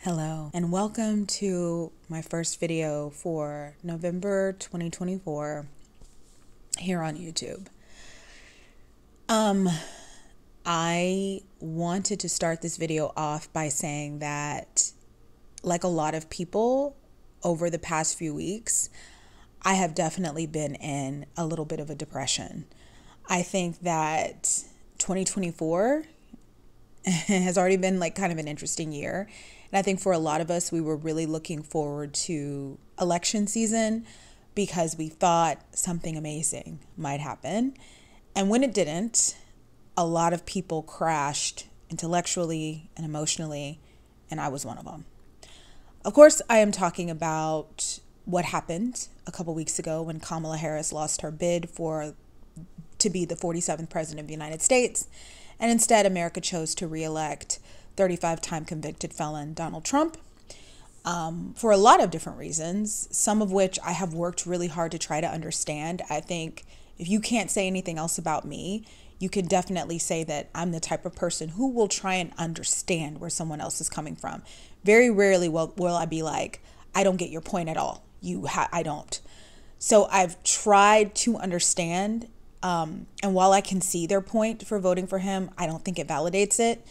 Hello and welcome to my first video for November 2024 here on YouTube. I wanted to start this video off by saying that, like a lot of people over the past few weeks, I have definitely been in a little bit of a depression. I think that 2024 has already been like kind of an interesting year. And I think for a lot of us, we were really looking forward to election season because we thought something amazing might happen. And when it didn't, a lot of people crashed intellectually and emotionally, and I was one of them. Of course, I am talking about what happened a couple weeks ago when Kamala Harris lost her bid to be the 47th president of the United States. And instead, America chose to reelect 35-time convicted felon Donald Trump for a lot of different reasons, some of which I have worked really hard to try to understand. I think if you can't say anything else about me, you can definitely say that I'm the type of person who will try and understand where someone else is coming from. Very rarely will I be like, I don't get your point at all. I don't. So I've tried to understand. And while I can see their point for voting for him, I don't think it validates it.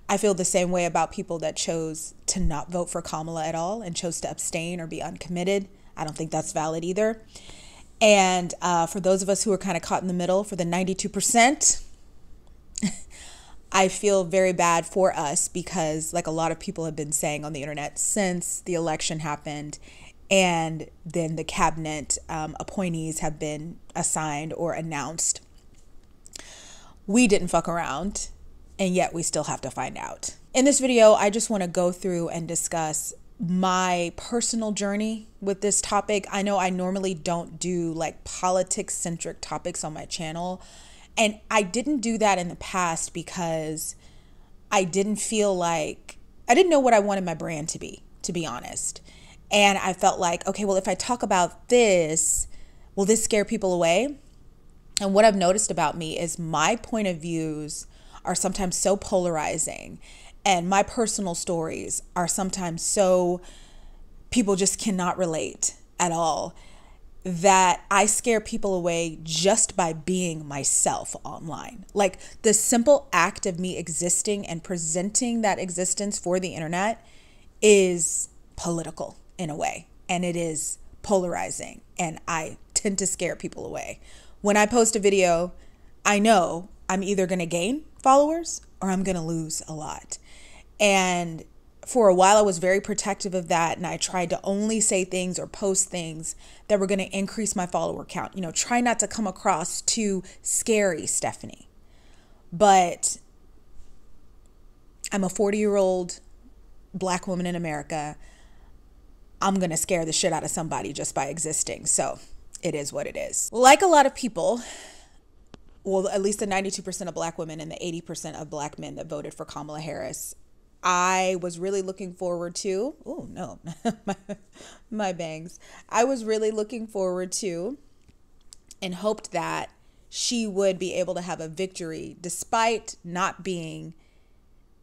I feel the same way about people that chose to not vote for Kamala at all and chose to abstain or be uncommitted. I don't think that's valid either. And for those of us who are kind of caught in the middle, for the 92%, I feel very bad for us because, like a lot of people have been saying on the internet since the election happened, and then the cabinet appointees have been assigned or announced, we didn't fuck around, and yet we still have to find out. In this video, I just want to go through and discuss my personal journey with this topic. I know I normally don't do like politics-centric topics on my channel, and I didn't do that in the past because I didn't know what I wanted my brand to be honest. And I felt like, okay, well, if I talk about this, will this scare people away? And what I've noticed about me is my point of views are sometimes so polarizing, and my personal stories are sometimes so people just cannot relate at all, that I scare people away just by being myself online. Like the simple act of me existing and presenting that existence for the internet is political in a way, and it is polarizing, and I tend to scare people away. When I post a video, I know I'm either going to gain followers or I'm going to lose a lot. And for a while I was very protective of that, and I tried to only say things or post things that were going to increase my follower count. Try not to come across too scary, Stephanie. But I'm a 40-year-old Black woman in America. I'm going to scare the shit out of somebody just by existing. So it is what it is. Like a lot of people, well, at least the 92% of Black women and the 80% of Black men that voted for Kamala Harris, I was really looking forward to, oh no, my bangs. I was really looking forward to and hoped that she would be able to have a victory despite not being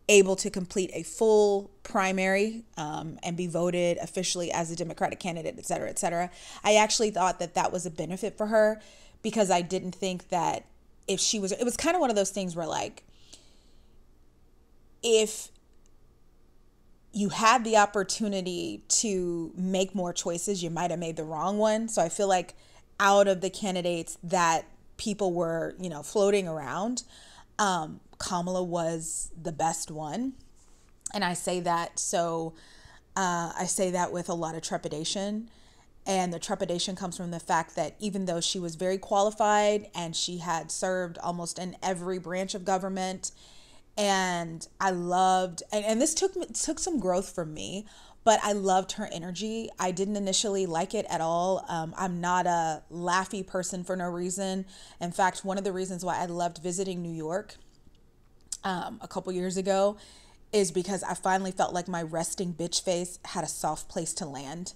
able to complete a full primary and be voted officially as a Democratic candidate, et cetera, et cetera. I actually thought that that was a benefit for her because I didn't think that it was kind of one of those things where, like, if you had the opportunity to make more choices, you might have made the wrong one. So I feel like out of the candidates that people were, floating around, Kamala was the best one. And I say that with a lot of trepidation. And the trepidation comes from the fact that even though she was very qualified and she had served almost in every branch of government, and I loved, and this took some growth from me, but I loved her energy. I didn't initially like it at all. I'm not a laughy person for no reason. In fact, one of the reasons why I loved visiting New York a couple years ago is because I finally felt like my resting bitch face had a soft place to land.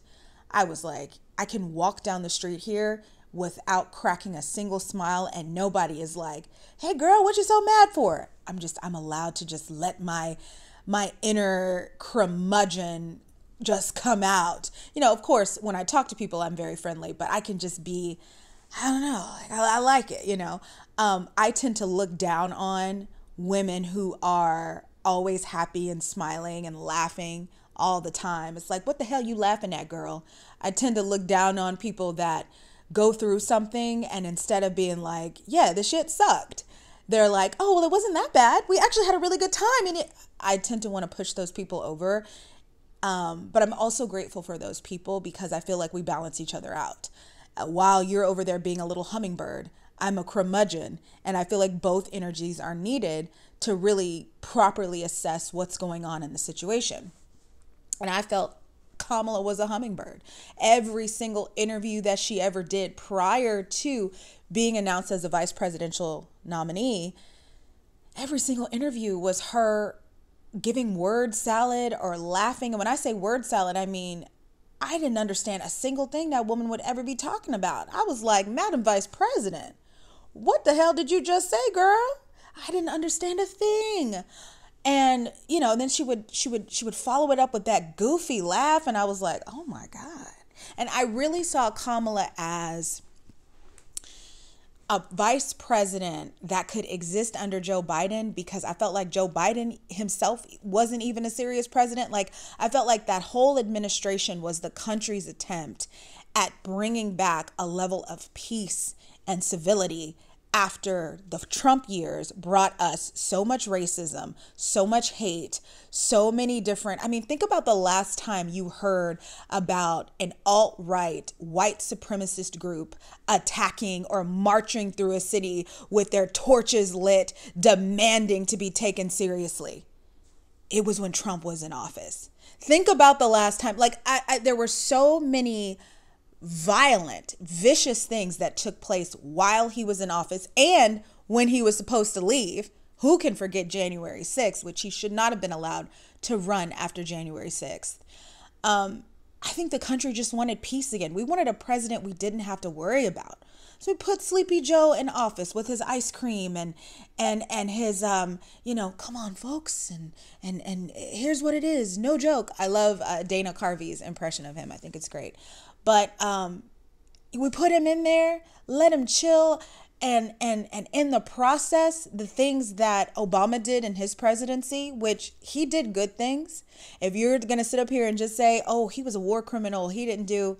I was like, I can walk down the street here without cracking a single smile, and nobody is like, hey girl, what you so mad for? I'm allowed to just let my my inner curmudgeon just come out. You know, of course, when I talk to people, I'm very friendly, but I can just be, I don't know, like, I like it, you know. I tend to look down on women who are always happy and smiling and laughing all the time. It's like, what the hell you laughing at, girl? I tend to look down on people that go through something and instead of being like, yeah, the shit sucked, they're like, oh, well, it wasn't that bad. We actually had a really good time. And I tend to want to push those people over. But I'm also grateful for those people because I feel like we balance each other out. While you're over there being a little hummingbird, I'm a curmudgeon. And I feel like both energies are needed to really properly assess what's going on in the situation. And I felt Kamala was a hummingbird. Every single interview that she ever did prior to being announced as a vice presidential nominee, every single interview was her giving word salad or laughing. And when I say word salad, I mean, I didn't understand a single thing that woman would ever be talking about. I was like, Madam Vice President, what the hell did you just say, girl? I didn't understand a thing. And, you know, then she would follow it up with that goofy laugh. And I was like, oh my God. And I really saw Kamala as a vice president that could exist under Joe Biden because I felt like Joe Biden himself wasn't even a serious president. Like, I felt like that whole administration was the country's attempt at bringing back a level of peace and civility after the Trump years brought us so much racism, so much hate, so many different, I mean, think about the last time you heard about an alt-right white supremacist group attacking or marching through a city with their torches lit, demanding to be taken seriously. It was when Trump was in office. Think about the last time, like there were so many violent, vicious things that took place while he was in office and when he was supposed to leave. Who can forget January 6th, which he should not have been allowed to run after January 6th. I think the country just wanted peace again. We wanted a president we didn't have to worry about. So we put Sleepy Joe in office with his ice cream and his you know, come on folks, and here's what it is, no joke. I love Dana Carvey's impression of him. I think it's great. But we put him in there, let him chill, and in the process, the things that Obama did in his presidency, which he did good things. If you're going to sit up here and just say, oh, he was a war criminal, he didn't do,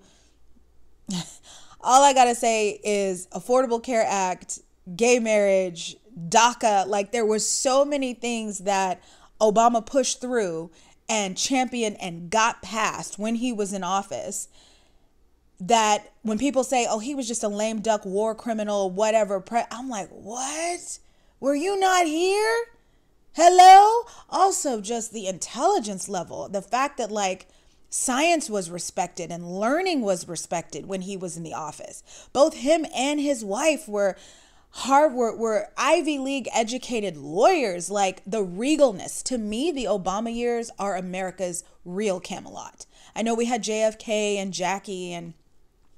all I got to say is Affordable Care Act, gay marriage, DACA, like there were so many things that Obama pushed through and championed and got passed when he was in office, that when people say, oh, he was just a lame duck war criminal, whatever, I'm like, what? Were you not here? Hello? Also, just the intelligence level, the fact that like science was respected and learning was respected when he was in the office. Both him and his wife were Ivy League educated lawyers. Like the regalness. To me, the Obama years are America's real Camelot. I know we had JFK and Jackie, and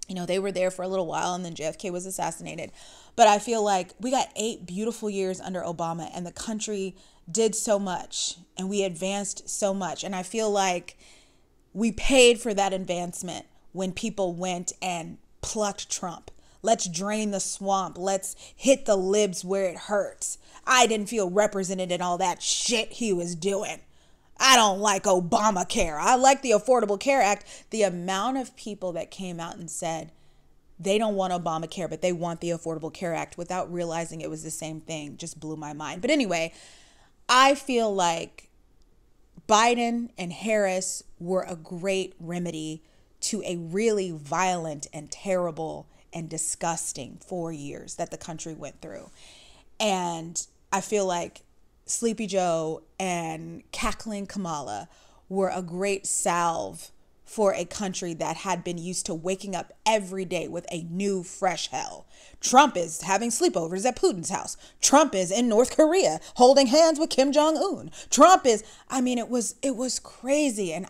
you know, they were there for a little while and then JFK was assassinated. But I feel like we got 8 beautiful years under Obama and the country did so much and we advanced so much. And I feel like we paid for that advancement when people went and plucked Trump. Let's drain the swamp. Let's hit the libs where it hurts. I didn't feel represented in all that shit he was doing. I don't like Obamacare. I like the Affordable Care Act. The amount of people that came out and said they don't want Obamacare, but they want the Affordable Care Act without realizing it was the same thing just blew my mind. But anyway, I feel like Biden and Harris were a great remedy to a really violent and terrible and disgusting 4 years that the country went through. And I feel like Sleepy Joe and cackling Kamala were a great salve for a country that had been used to waking up every day with a new fresh hell. Trump is having sleepovers at Putin's house. Trump is in North Korea holding hands with Kim Jong-un. Trump is, I mean, it was crazy. And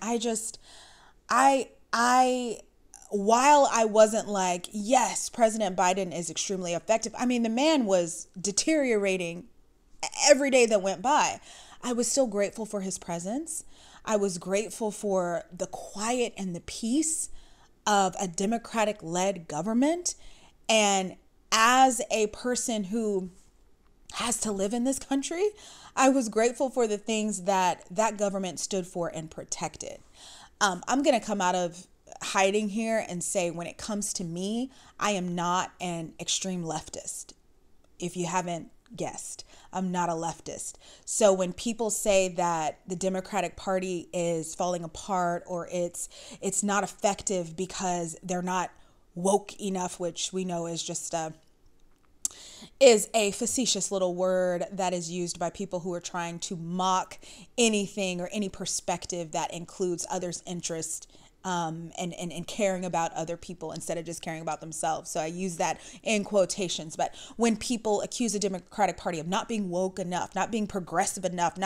while I wasn't like, yes, President Biden is extremely effective. I mean, the man was deteriorating every day that went by. I was still grateful for his presence. I was grateful for the quiet and the peace of a Democratic-led government. And as a person who has to live in this country, I was grateful for the things that that government stood for and protected. I'm going to come out of hiding here and say, when it comes to me, I am not an extreme leftist. If you haven't guessed, I'm not a leftist. So when people say that the Democratic Party is falling apart or it's not effective because they're not woke enough, which we know is just is a facetious little word that is used by people who are trying to mock anything or any perspective that includes others' interest and caring about other people instead of just caring about themselves. So I use that in quotations. But when people accuse the Democratic Party of not being woke enough, not being progressive enough,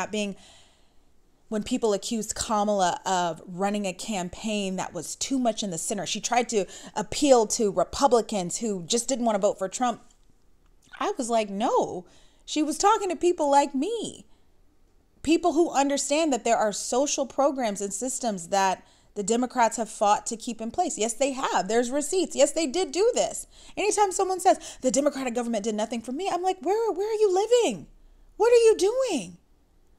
when people accused Kamala of running a campaign that was too much in the center, she tried to appeal to Republicans who just didn't want to vote for Trump. I was like, no, she was talking to people like me, people who understand that there are social programs and systems that the Democrats have fought to keep in place. Yes, they have. There's receipts. Yes, they did do this. Anytime someone says the Democratic government did nothing for me, I'm like, where are you living? What are you doing?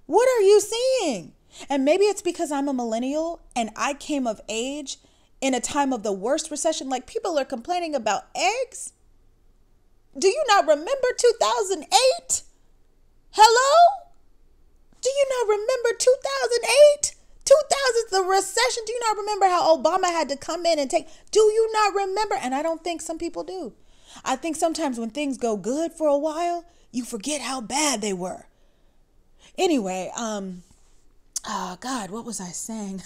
What are you seeing? And maybe it's because I'm a millennial and I came of age in a time of the worst recession. Like, people are complaining about eggs. Do you not remember 2008? Hello? Do you not remember 2008? 2000, the recession. Do you not remember how Obama had to come in and take? Do you not remember? And I don't think some people do. I think sometimes when things go good for a while, you forget how bad they were. Anyway, oh God, what was I saying?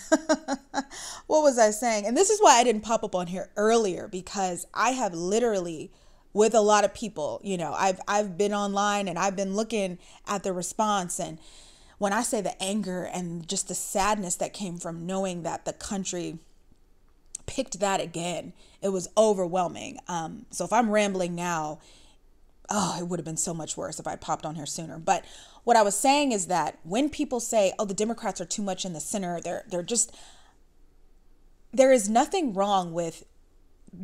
What was I saying? And this is why I didn't pop up on here earlier, because I have literally, with a lot of people, I've been online and I've been looking at the response. And when I say the anger and just the sadness that came from knowing that the country picked that again, it was overwhelming. So if I'm rambling now, it would have been so much worse if I'd popped on here sooner. But what I was saying is that when people say, the Democrats are too much in the center, there is nothing wrong with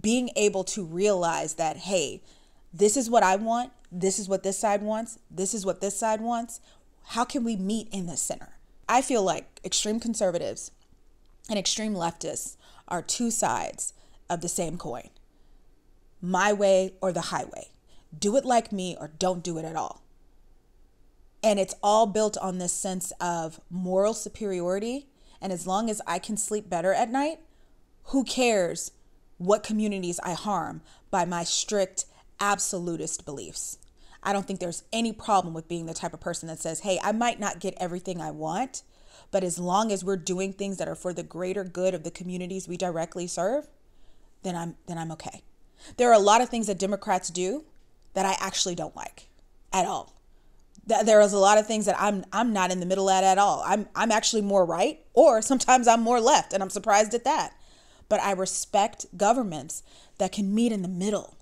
being able to realize that, hey, this is what I want. This is what this side wants. This is what this side wants. How can we meet in the center? I feel like extreme conservatives and extreme leftists are two sides of the same coin. My way or the highway. Do it like me or don't do it at all. And it's all built on this sense of moral superiority. And as long as I can sleep better at night, who cares what communities I harm by my strict absolutist beliefs? I don't think there's any problem with being the type of person that says, hey, I might not get everything I want, but as long as we're doing things that are for the greater good of the communities we directly serve, then I'm okay. There are a lot of things that Democrats do that I actually don't like at all. There is a lot of things that I'm not in the middle at all. I'm actually more right, or sometimes I'm more left, and I'm surprised at that. But I respect governments that can meet in the middle.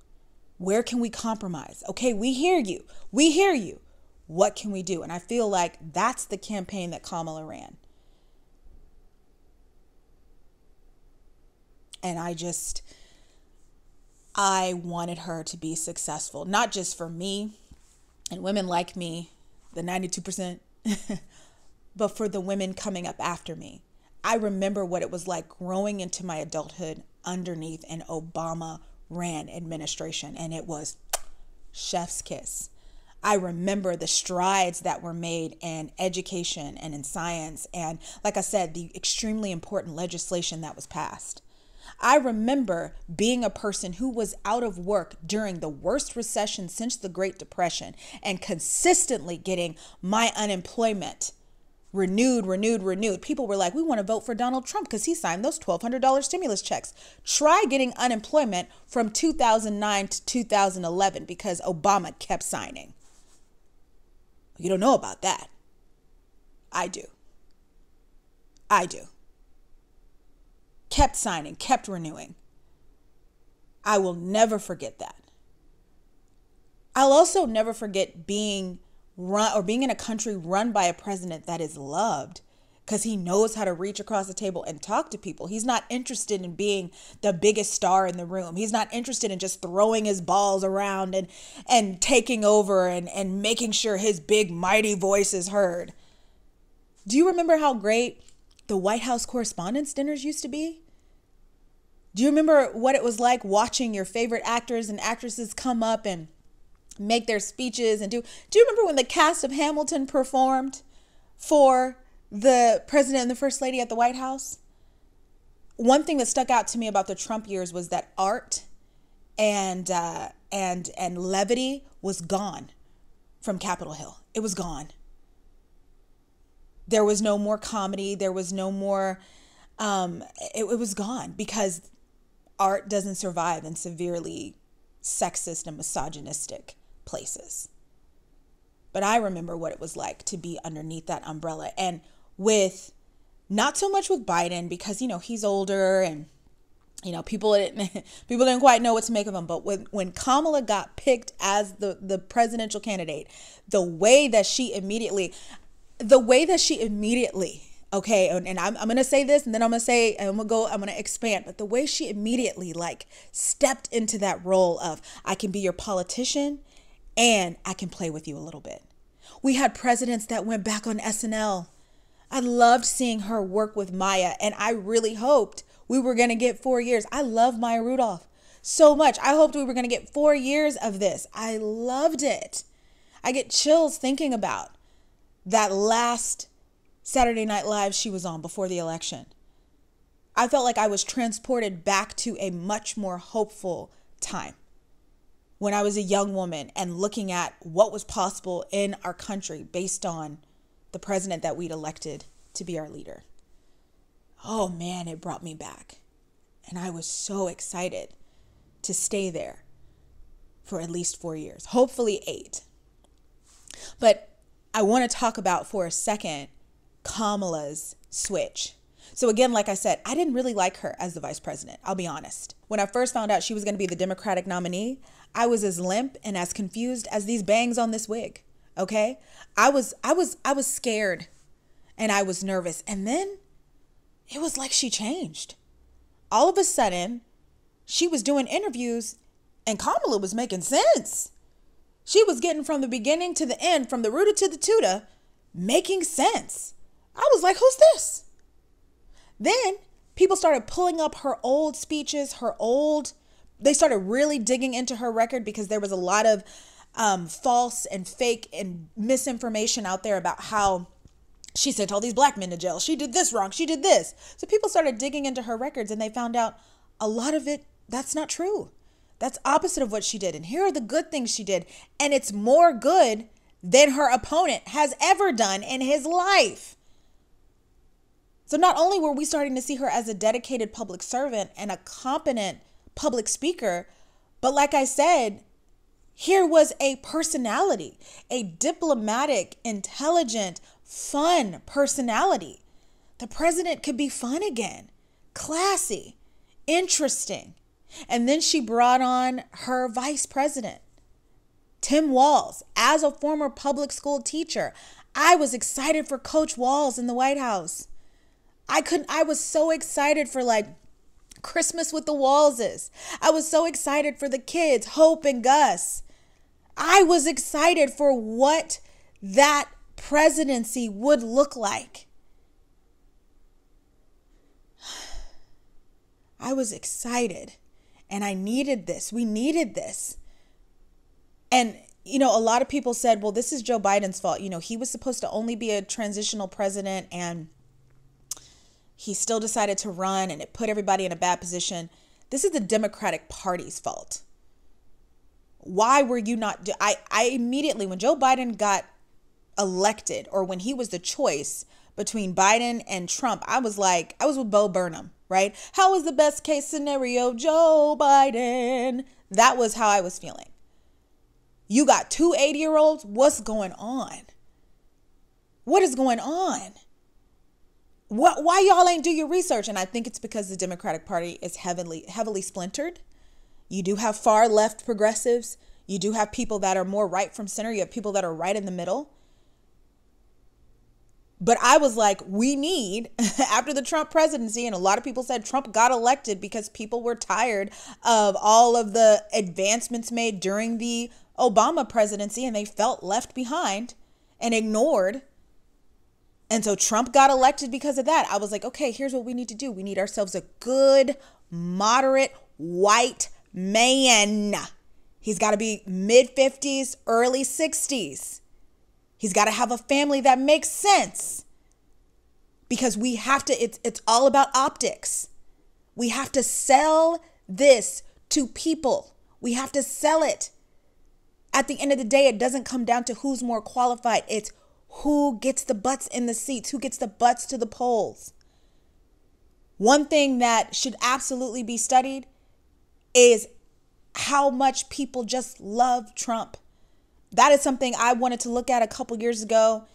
Where can we compromise? Okay, we hear you. We hear you. What can we do? And I feel like that's the campaign that Kamala ran. And I wanted her to be successful, not just for me and women like me, the 92%, but for the women coming up after me. I remember what it was like growing into my adulthood underneath an Obama-ran administration, and it was chef's kiss. I remember the strides that were made in education and in science, and like I said, the extremely important legislation that was passed. I remember being a person who was out of work during the worst recession since the Great Depression and consistently getting my unemployment renewed. People were like, we want to vote for Donald Trump because he signed those $1,200 stimulus checks. Try getting unemployment from 2009 to 2011 because Obama kept signing. You don't know about that. I do. Kept signing, kept renewing. I will never forget that. I'll also never forget being being in a country run by a president that is loved because he knows how to reach across the table and talk to people. He's not interested in being the biggest star in the room. He's not interested in just throwing his balls around and taking over and making sure his big, mighty voice is heard. Do you remember how great the White House Correspondents' Dinners used to be? Do you remember what it was like watching your favorite actors and actresses come up and make their speeches and do you remember when the cast of Hamilton performed for the president and the first lady at the White House? One thing that stuck out to me about the Trump years was that art and levity was gone from Capitol Hill. It was gone. There was no more comedy. There was no more, it was gone because art doesn't survive in severely sexist and misogynistic places. But I remember what it was like to be underneath that umbrella, and not so much with Biden because, he's older and, people didn't quite know what to make of him. But when Kamala got picked as the presidential candidate, the way that she immediately, okay, and I'm going to say this and then I'm going to expand, but the way she immediately stepped into that role of, I can be your politician and I can play with you a little bit. We had presidents that went back on SNL. I loved seeing her work with Maya, and I really hoped we were going to get 4 years. I love Maya Rudolph so much. I hoped we were going to get 4 years of this. I loved it. I get chills thinking about that last Saturday Night Live she was on before the election. I felt like I was transported back to a much more hopeful time when I was a young woman and looking at what was possible in our country based on the president that we'd elected to be our leader. Oh man, it brought me back. And I was so excited to stay there for at least 4 years, hopefully 8. But I want to talk about for a second Kamala's switch. So again, like I said, I didn't really like her as the vice president. I'll be honest. When I first found out she was going to be the Democratic nominee, I was as limp and as confused as these bangs on this wig. Okay? I was scared and I was nervous. And then it was like she changed. All of a sudden, she was doing interviews and Kamala was making sense. She was getting from the beginning to the end, from the rooter to the tutor, making sense. I was like, who's this? Then people started pulling up her old speeches, they started really digging into her record because there was a lot of false and fake and misinformation out there about how she sent all these black men to jail. She did this wrong. She did this. So people started digging into her records and they found out a lot of it, that's not true. That's opposite of what she did. And here are the good things she did. And it's more good than her opponent has ever done in his life. So not only were we starting to see her as a dedicated public servant and a competent public speaker, but like I said, here was a personality, a diplomatic, intelligent, fun personality. The president could be fun again, classy, interesting. And then she brought on her vice president, Tim Walz. As a former public school teacher, I was excited for Coach Walz in the White House. I was so excited for Christmas with the Walzes. I was so excited for the kids, Hope and Gus. I was excited for what that presidency would look like. I was excited and I needed this. We needed this. And, a lot of people said, well, this is Joe Biden's fault. He was supposed to only be a transitional president and he still decided to run and it put everybody in a bad position. This is the Democratic Party's fault. Why were you not? I immediately, when Joe Biden got elected or when he was the choice between Biden and Trump, I was with Bo Burnham, right? How was the best case scenario? Joe Biden. That was how I was feeling. You got 2 80-year-olds? What's going on? What is going on? Why y'all ain't do your research? And I think it's because the Democratic Party is heavily splintered. You do have far left progressives. You do have people that are more right from center. You have people that are right in the middle. But I was like, we need, after the Trump presidency, and a lot of people said Trump got elected because people were tired of all of the advancements made during the Obama presidency and they felt left behind and ignored. And so Trump got elected because of that. I was like, okay, here's what we need to do. We need ourselves a good, moderate, white man. He's got to be mid-50s, early 60s. He's got to have a family that makes sense, because we have to, it's all about optics. We have to sell this to people. We have to sell it. At the end of the day, it doesn't come down to who's more qualified. It's who gets the butts in the seats, who gets the butts to the polls. One thing that should absolutely be studied is how much people just love Trump. That is something I wanted to look at a couple years ago.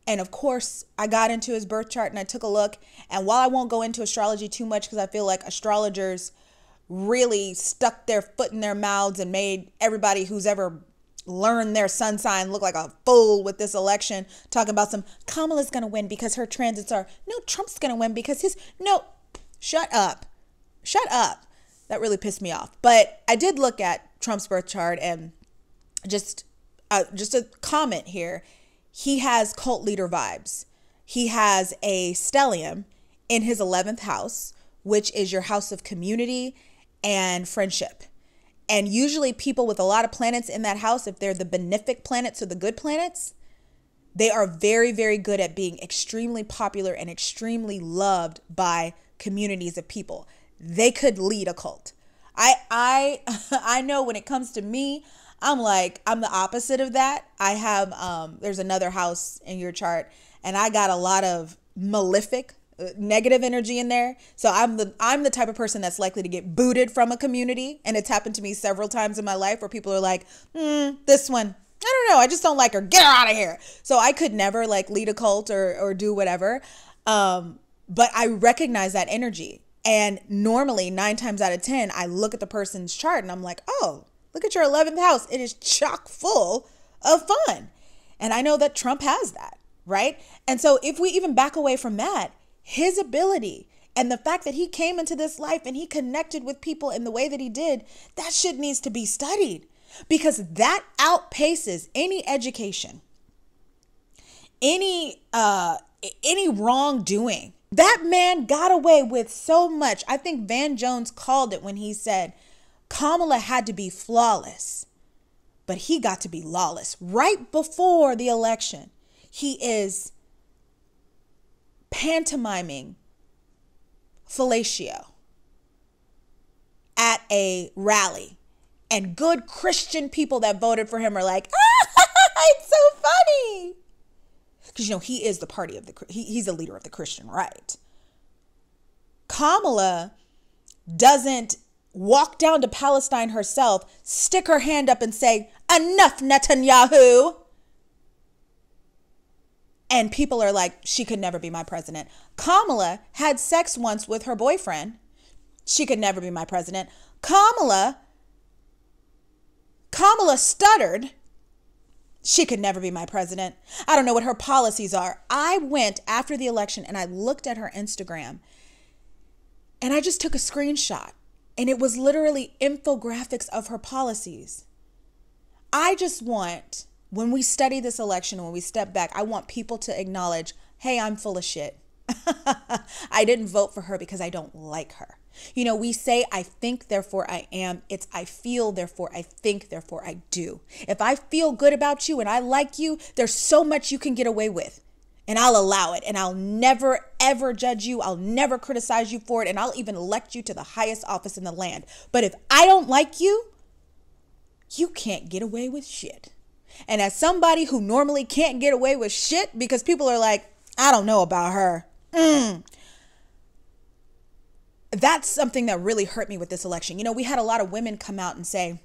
And of course, I got into his birth chart and I took a look. And while I won't go into astrology too much, because I feel like astrologers really stuck their foot in their mouths and made everybody who's ever learned their sun sign look like a fool with this election, talking about some Kamala's going to win because her transits are, no, Trump's going to win because no, shut up. Shut up. That really pissed me off. But I did look at Trump's birth chart, and just a comment here. He has cult leader vibes. He has a stellium in his 11th house, which is your house of community and friendship. And usually people with a lot of planets in that house, if they're the benefic planets or the good planets, they are very, very good at being extremely popular and extremely loved by communities of people. They could lead a cult. I know when it comes to me, I'm the opposite of that. I have, there's another house in your chart, and I got a lot of malefic, negative energy in there. So I'm the type of person that's likely to get booted from a community. And it's happened to me several times in my life where people are like, this one, I don't know, I just don't like her. Get her out of here. So I could never lead a cult or do whatever. But I recognize that energy. And normally 9 times out of 10, I look at the person's chart and I'm like, oh, look at your 11th house. It is chock full of fun. And I know that Trump has that, right? And so if we even back away from that, his ability and the fact that he came into this life and he connected with people in the way that he did, that shit needs to be studied, because that outpaces any education, any wrongdoing. That man got away with so much. I think Van Jones called it when he said Kamala had to be flawless, but he got to be lawless. Right before the election, he is pantomiming fellatio at a rally, and good Christian people that voted for him are like, it's so funny. Because, he is he's the leader of the Christian right. Kamala doesn't walk down to Palestine herself, stick her hand up and say, enough, Netanyahu. And people are like, she could never be my president. Kamala had sex once with her boyfriend. She could never be my president. Kamala stuttered. She could never be my president. I don't know what her policies are. I went after the election and I looked at her Instagram and I just took a screenshot, and it was literally infographics of her policies. I just want, when we study this election, when we step back, I want people to acknowledge, hey, I'm full of shit. I didn't vote for her because I don't like her. We say, I think, therefore I am. It's I feel, therefore I think, therefore I do. If I feel good about you and I like you, there's so much you can get away with, and I'll allow it. And I'll never, ever judge you. I'll never criticize you for it. And I'll even elect you to the highest office in the land. But if I don't like you, you can't get away with shit. And as somebody who normally can't get away with shit because people are like, I don't know about her. That's something that really hurt me with this election. We had a lot of women come out and say,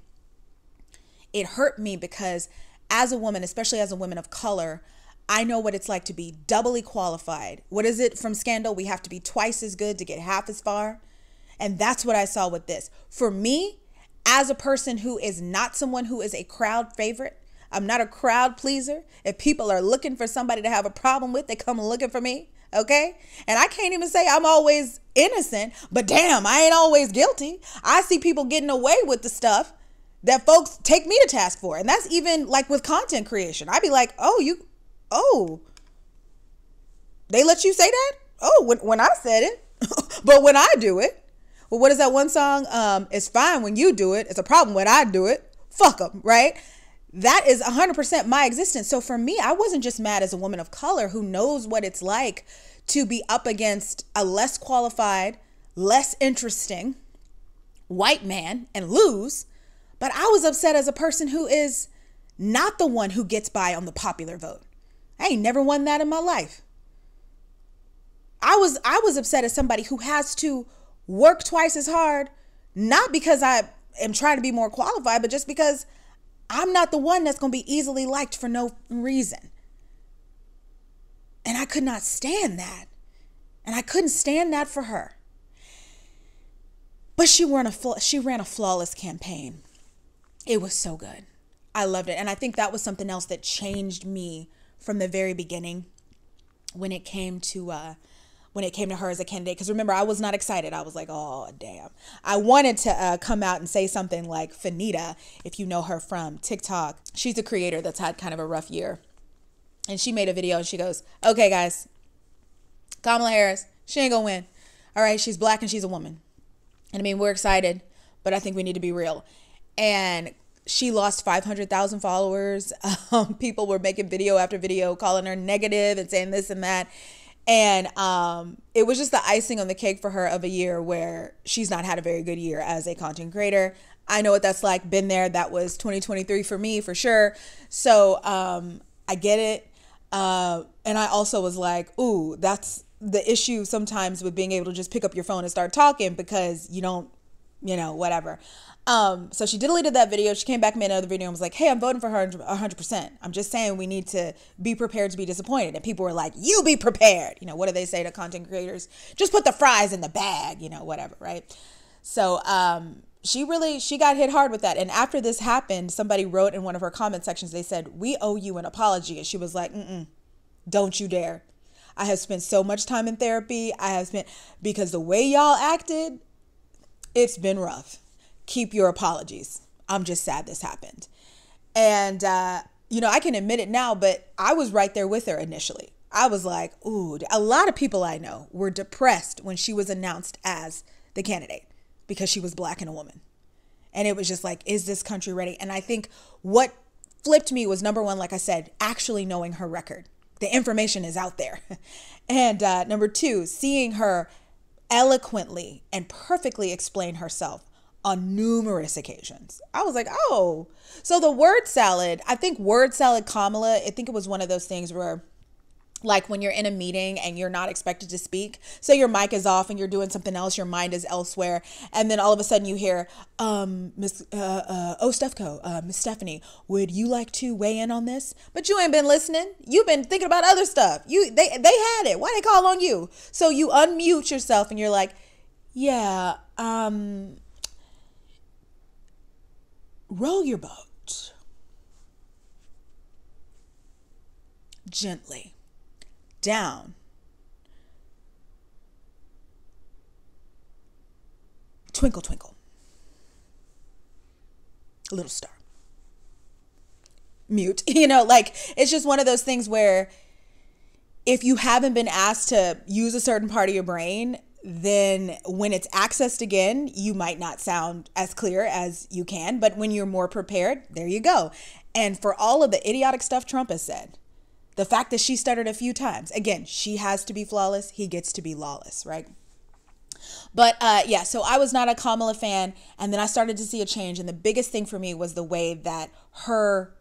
it hurt me because as a woman, especially as a woman of color, I know what it's like to be doubly qualified. What is it from Scandal? We have to be twice as good to get half as far. And that's what I saw with this. For me, as a person who is not someone who is a crowd favorite, I'm not a crowd pleaser. If people are looking for somebody to have a problem with, they come looking for me. Okay. And I can't even say I'm always innocent, but damn, I ain't always guilty. I see people getting away with the stuff that folks take me to task for. And that's even like with content creation. I'd be like, oh, they let you say that? Oh, when I said it, but when I do it, well, what is that one song? It's fine when you do it. It's a problem when I do it. Fuck them, right? That is 100% my existence. So for me, I wasn't just mad as a woman of color who knows what it's like to be up against a less qualified, less interesting white man and lose, but I was upset as a person who is not the one who gets by on the popular vote. I ain't never won that in my life. I was upset as somebody who has to work twice as hard, not because I am trying to be more qualified, but just because I'm not the one that's going to be easily liked for no reason. And I could not stand that. And I couldn't stand that for her. But she ran a flawless campaign. It was so good. I loved it. And I think that was something else that changed me from the very beginning when it came to her as a candidate. Because remember, I was not excited. I was like, oh, damn. I wanted to come out and say something like Fanita, if you know her from TikTok. She's a creator that's had kind of a rough year. And she made a video and she goes, okay, guys, Kamala Harris, she ain't gonna win. All right, she's black and she's a woman. And I mean, we're excited, but I think we need to be real. And she lost 500,000 followers. People were making video after video calling her negative and saying this and that. And it was just the icing on the cake for her of a year where she's not had a very good year as a content creator. I know what that's like. Been there. That was 2023 for me, for sure. So I get it. And I also was like, ooh, that's the issue sometimes with being able to just pick up your phone and start talking because you don't, whatever. So she deleted that video. She came back, made another video and was like, hey, I'm voting for her 100%. I'm just saying we need to be prepared to be disappointed. And people were like, you be prepared. What do they say to content creators? Just put the fries in the bag, whatever, right? So she got hit hard with that. And after this happened, somebody wrote in one of her comment sections, they said, we owe you an apology. And she was like, don't you dare. I have spent so much time in therapy. Because the way y'all acted, it's been rough. Keep your apologies. I'm just sad this happened. And, I can admit it now, but I was right there with her initially. I was like, ooh, a lot of people I know were depressed when she was announced as the candidate because she was black and a woman. And it was just like, is this country ready? And I think what flipped me was, number one, like I said, actually knowing her record. The information is out there. And number two, seeing her eloquently and perfectly explain herself on numerous occasions. I was like, oh, so the word salad, I think word salad Kamala, I think it was one of those things where like when you're in a meeting and you're not expected to speak, so your mic is off and you're doing something else, your mind is elsewhere, and then all of a sudden you hear, Miss Miss Stephanie, would you like to weigh in on this? But you ain't been listening. You've been thinking about other stuff. They had it. Why they call on you? So you unmute yourself and you're like, yeah, row your boat gently down twinkle twinkle little star. Mute. It's just one of those things where if you haven't been asked to use a certain part of your brain, then when it's accessed again, you might not sound as clear as you can. But when you're more prepared, there you go. And for all of the idiotic stuff Trump has said, the fact that she stuttered a few times, again, she has to be flawless. He gets to be lawless, right? But so I was not a Kamala fan. And then I started to see a change. And the biggest thing for me was the way that her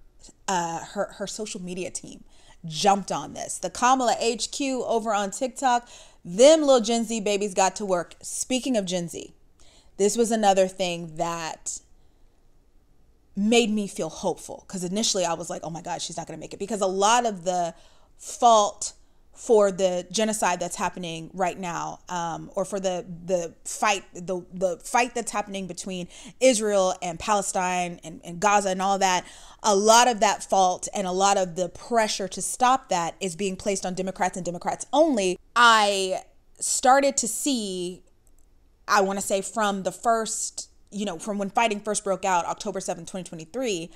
social media team jumped on this. The Kamala HQ over on TikTok, them little Gen Z babies got to work. Speaking of Gen Z, this was another thing that made me feel hopeful, because initially I was like, oh my God, she's not going to make it, because a lot of the fault for the genocide that's happening right now, or for the fight that's happening between Israel and Palestine and Gaza and all that. A lot of that fault and a lot of the pressure to stop that is being placed on Democrats and Democrats only. I started to see, I want to say from the first, from when fighting first broke out, October 7th, 2023,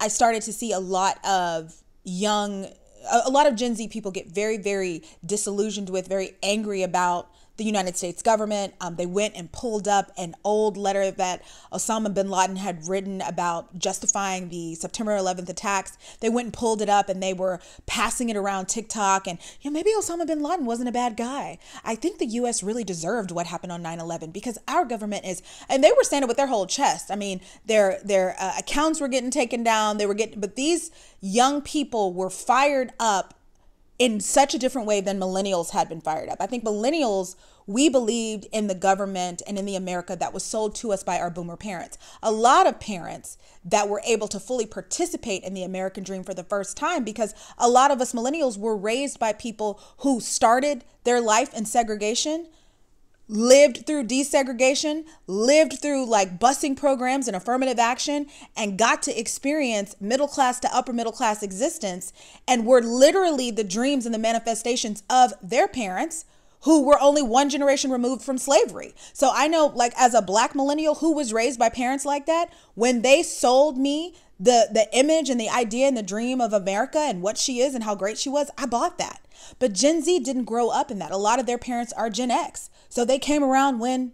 I started to see a lot of Gen Z people get very, very disillusioned with, very angry about the United States government. They went and pulled up an old letter that Osama bin Laden had written about justifying the September 11th attacks. They went and pulled it up and they were passing it around TikTok. And maybe Osama bin Laden wasn't a bad guy. I think the U.S. really deserved what happened on 9/11 because our government is, and they were standing with their whole chest. I mean, their accounts were getting taken down. But these young people were fired up in such a different way than millennials had been fired up. I think millennials, we believed in the government and in the America that was sold to us by our boomer parents. A lot of parents that were able to fully participate in the American dream for the first time, because a lot of us millennials were raised by people who started their life in segregation, lived through desegregation, lived through like busing programs and affirmative action, and got to experience middle class to upper middle class existence, and were literally the dreams and the manifestations of their parents who were only one generation removed from slavery. So I know, like, as a Black millennial who was raised by parents like that, when they sold me the image and the idea and the dream of America and what she is and how great she was, I bought that. But Gen Z didn't grow up in that. A lot of their parents are Gen X. So they came around when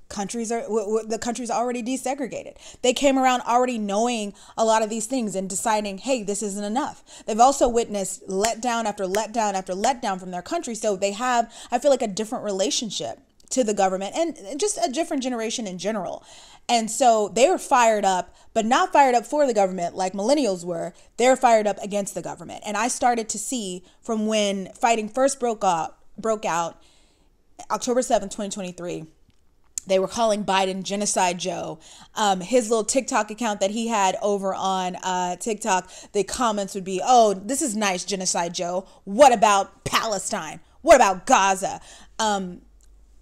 the country's already desegregated. They came around already knowing a lot of these things and deciding, hey, this isn't enough. They've also witnessed letdown after letdown after letdown from their country. So they have, I feel like, a different relationship to the government and just a different generation in general. And so they were fired up, but not fired up for the government like millennials were. They're fired up against the government. And I started to see from when fighting first broke out, October 7th, 2023, they were calling Biden Genocide Joe. His little TikTok account that he had over on TikTok, the comments would be, oh, this is nice, Genocide Joe. What about Palestine? What about Gaza?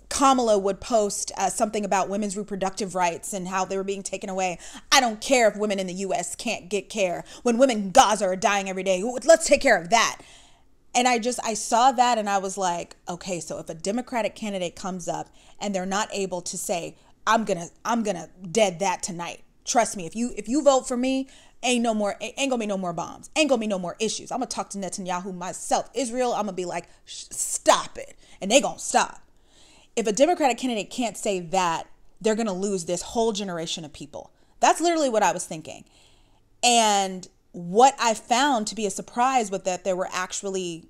Kamala would post something about women's reproductive rights and how they were being taken away. I don't care if women in the U.S. can't get care. When women in Gaza are dying every day, let's take care of that. And I saw that and I was like, okay, so if a Democratic candidate comes up and they're not able to say, I'm gonna dead that tonight. Trust me, if you vote for me, ain't gonna be no more bombs. Ain't gonna be no more issues. I'm gonna talk to Netanyahu myself. Israel, I'm gonna be like, stop it. And they gonna stop. If a Democratic candidate can't say that, they're gonna lose this whole generation of people. That's literally what I was thinking. And what I found to be a surprise was that there were actually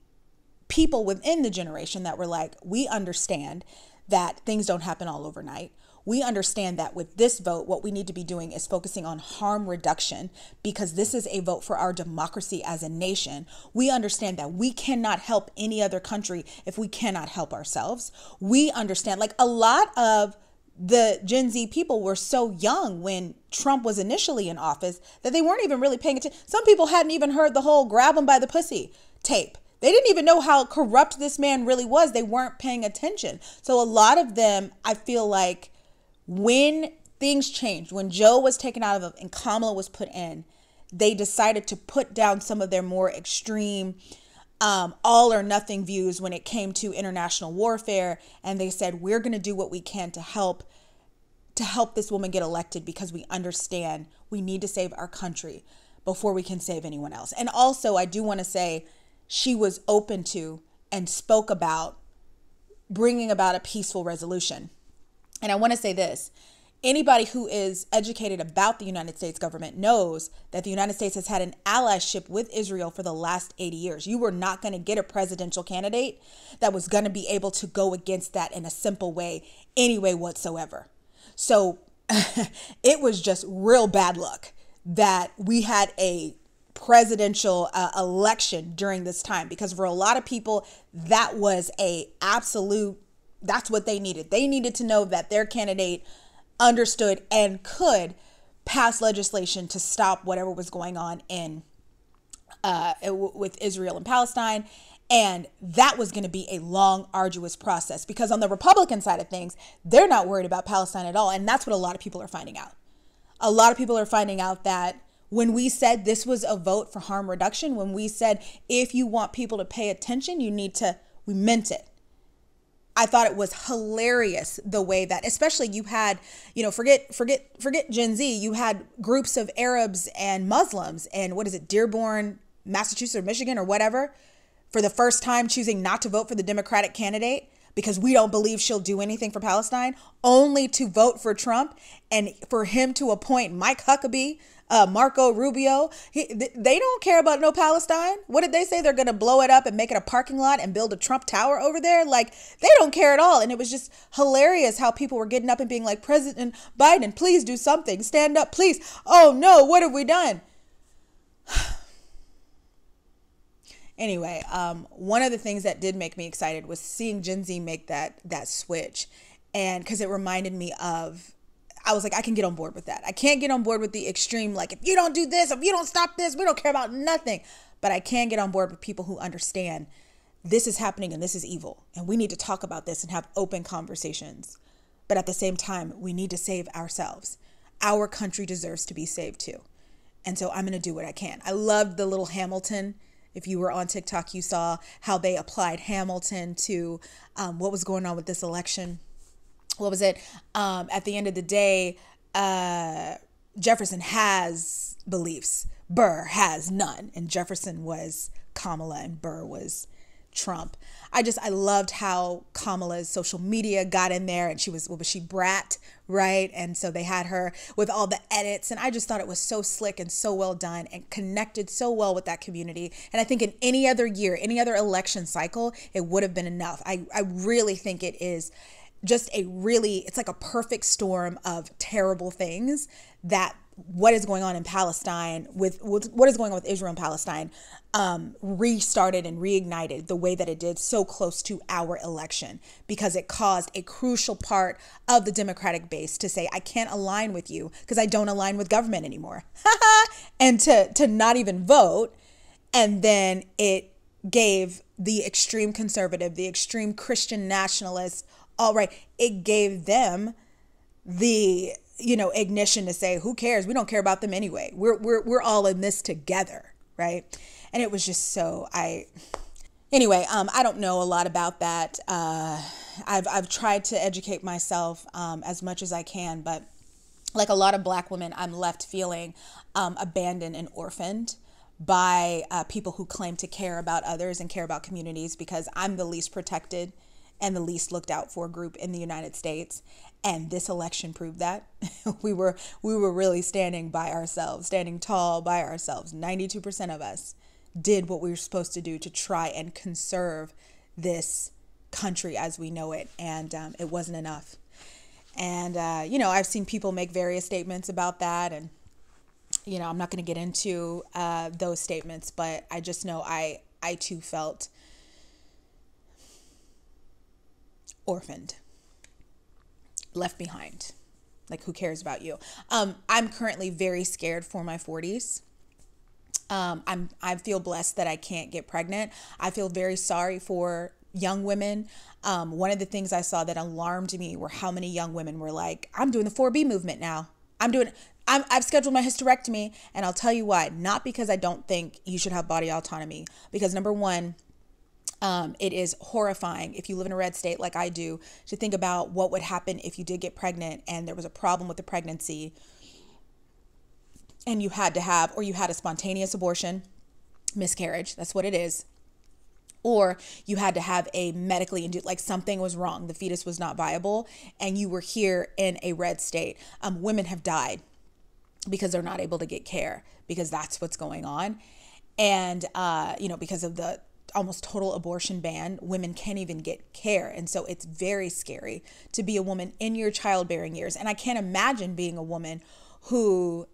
people within the generation that were like, we understand that things don't happen all overnight. We understand that with this vote, what we need to be doing is focusing on harm reduction because this is a vote for our democracy as a nation. We understand that we cannot help any other country if we cannot help ourselves. We understand, like, a lot of the Gen Z people were so young when Trump was initially in office that they weren't even really paying attention. Some people hadn't even heard the whole grab him by the pussy tape. They didn't even know how corrupt this man really was. They weren't paying attention. So a lot of them, I feel like, when things changed, when Joe was taken out of and Kamala was put in, they decided to put down some of their more extreme all or nothing views when it came to international warfare. And they said, we're going to do what we can to help this woman get elected because we understand we need to save our country before we can save anyone else. And also, I do want to say she was open to and spoke about bringing about a peaceful resolution. And I want to say this. Anybody who is educated about the United States government knows that the United States has had an allyship with Israel for the last 80 years. You were not going to get a presidential candidate that was going to be able to go against that in a simple way, any way whatsoever. So it was just real bad luck that we had a presidential election during this time, because for a lot of people, that was that's what they needed. They needed to know that their candidate understood and could pass legislation to stop whatever was going on in with Israel and Palestine. And that was going to be a long, arduous process because on the Republican side of things, they're not worried about Palestine at all. And that's what a lot of people are finding out. A lot of people are finding out that when we said this was a vote for harm reduction, when we said if you want people to pay attention, we meant it. I thought it was hilarious the way that, especially you had, forget Gen Z, you had groups of Arabs and Muslims and Dearborn, Massachusetts or Michigan or whatever, for the first time choosing not to vote for the Democratic candidate because we don't believe she'll do anything for Palestine, only to vote for Trump and for him to appoint Mike Huckabee, Marco Rubio. They don't care about no Palestine. What did they say? They're going to blow it up and make it a parking lot and build a Trump Tower over there. Like, they don't care at all. And it was just hilarious how people were getting up and being like, President Biden, please do something. Stand up, please. Oh no, what have we done? Anyway, one of the things that did make me excited was seeing Gen Z make that switch. And because it reminded me of, I was like, I can get on board with that. I can't get on board with the extreme, like, if you don't do this, if you don't stop this, we don't care about nothing. But I can get on board with people who understand this is happening and this is evil. And we need to talk about this and have open conversations. But at the same time, we need to save ourselves. Our country deserves to be saved too. And so I'm going to do what I can. I loved the little Hamilton. If you were on TikTok, you saw how they applied Hamilton to what was going on with this election. What was it? At the end of the day, Jefferson has beliefs. Burr has none. And Jefferson was Kamala and Burr was Trump. I loved how Kamala's social media got in there, and what was she, Brat, right? And so they had her with all the edits, and I just thought it was so slick and so well done and connected so well with that community. And I think in any other year, any other election cycle, it would have been enough. I really think it is just it's like a perfect storm of terrible things that what is going on in Palestine with what is going on with Israel and Palestine restarted and reignited the way that it did so close to our election, because it caused a crucial part of the Democratic base to say, I can't align with you because I don't align with government anymore. And to not even vote. And then it gave the extreme conservative, the extreme Christian nationalists, all right, it gave them the ignition to say, who cares? We don't care about them anyway. We're all in this together, right? And it was just anyway, I don't know a lot about that. I've tried to educate myself as much as I can, but like a lot of Black women, I'm left feeling abandoned and orphaned by people who claim to care about others and care about communities, because I'm the least protected and the least looked out for group in the United States. And this election proved that. we were really standing by ourselves, standing tall by ourselves. 92% of us did what we were supposed to do to try and conserve this country as we know it. And it wasn't enough. And, I've seen people make various statements about that. And, I'm not going to get into those statements, but I just know I too felt orphaned, left behind. Like, who cares about you? I'm currently very scared for my 40s. I feel blessed that I can't get pregnant. I feel very sorry for young women. One of the things I saw that alarmed me were how many young women were like, I'm doing the 4B movement now. I've scheduled my hysterectomy, and I'll tell you why. Not because I don't think you should have body autonomy, because number one, it is horrifying if you live in a red state like I do to think about what would happen if you did get pregnant and there was a problem with the pregnancy and you had a spontaneous abortion, miscarriage, that's what it is. Or you had to have a medically induced, like something was wrong, the fetus was not viable, and you were here in a red state. Women have died because they're not able to get care, because that's what's going on. And, because of the almost total abortion ban, women can't even get care. And so it's very scary to be a woman in your childbearing years. And I can't imagine being a woman who